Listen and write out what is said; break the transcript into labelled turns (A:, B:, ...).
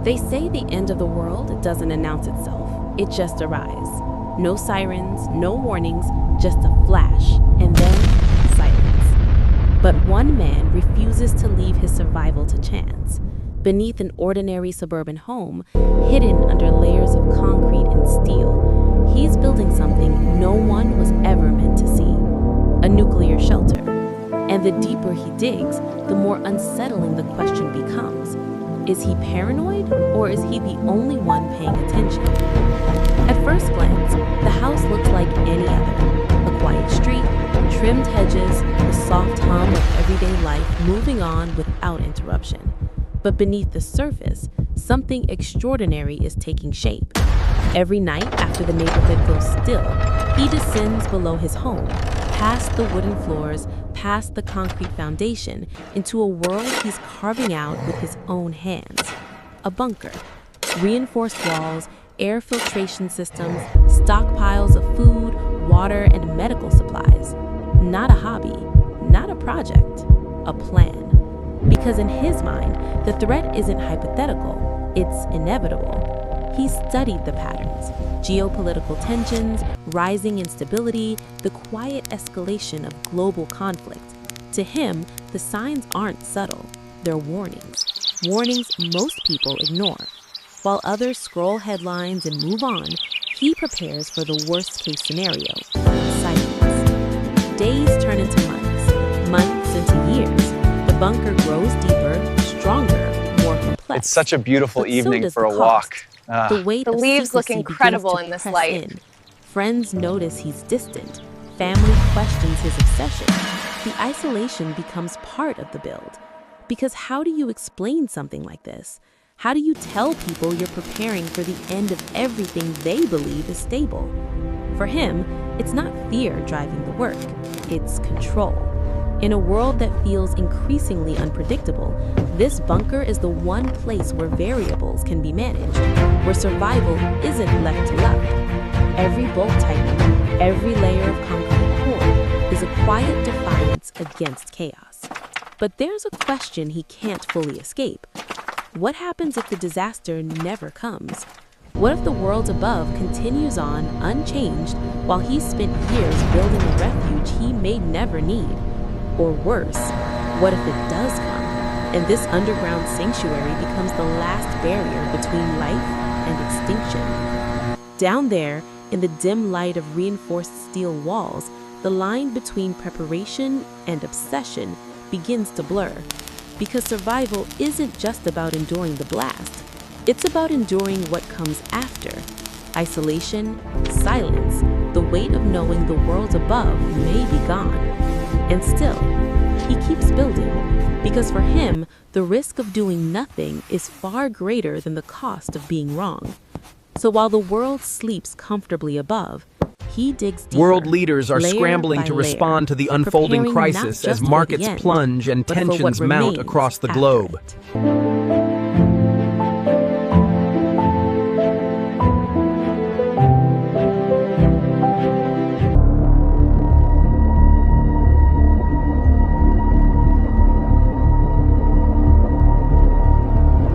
A: They say the end of the world doesn't announce itself, it just arrives. No sirens, no warnings, just a flash, and then silence. But one man refuses to leave his survival to chance. Beneath an ordinary suburban home, hidden under layers of concrete and steel, he's building something no one was ever meant to see: a nuclear shelter. And the deeper he digs, the more unsettling the question becomes. Is he paranoid, or is he the only one paying attention? At first glance, the house looks like any other. A quiet street, trimmed hedges, the soft hum of everyday life moving on without interruption. But beneath the surface, something extraordinary is taking shape. Every night after the neighborhood goes still, he descends below his home, past the wooden floors, past the concrete foundation, into a world he's carving out with his own hands. A bunker. Reinforced walls, air filtration systems, stockpiles of food, water, and medical supplies. Not a hobby, not a project, a plan. Because in his mind, the threat isn't hypothetical, it's inevitable. He studied the patterns: geopolitical tensions, rising instability, the quiet escalation of global conflict. To him, the signs aren't subtle, they're warnings. Warnings most people ignore. While others scroll headlines and move on, he prepares for the worst-case scenario: silence. Days turn into months, months into years. The bunker grows deeper, stronger, more complex.
B: It's such a beautiful
A: But so
B: evening
A: does
B: for
A: the
B: a
A: cost.
B: walk.
A: The weight
C: The
A: of
C: leaves look
A: secrecy
C: incredible
A: begins to
C: in this
A: press
C: light.
A: in. Friends notice he's distant. Family questions his obsession. The isolation becomes part of the build. Because how do you explain something like this? How do you tell people you're preparing for the end of everything they believe is stable? For him, it's not fear driving the work, it's control. In a world that feels increasingly unpredictable, this bunker is the one place where variables can be managed, where survival isn't left to luck. Every bolt tightening, every layer of concrete poured is a quiet defiance against chaos. But there's a question he can't fully escape. What happens if the disaster never comes? What if the world above continues on unchanged while he spent years building a refuge he may never need? Or worse, what if it does come, and this underground sanctuary becomes the last barrier between life and extinction? Down there, in the dim light of reinforced steel walls, the line between preparation and obsession begins to blur. Because survival isn't just about enduring the blast, it's about enduring what comes after. Isolation, silence, the weight of knowing the world above may be gone. And still, he keeps building, because for him, the risk of doing nothing is far greater than the cost of being wrong. So while the world sleeps comfortably above, he digs deeper.
D: World leaders are
A: layer
D: scrambling
A: by
D: to
A: layer,
D: respond to the unfolding
A: preparing not
D: crisis
A: just
D: as
A: for the
D: markets
A: end,
D: plunge and
A: but for what
D: tensions mount
A: remains
D: across the
A: after
D: globe.
A: it.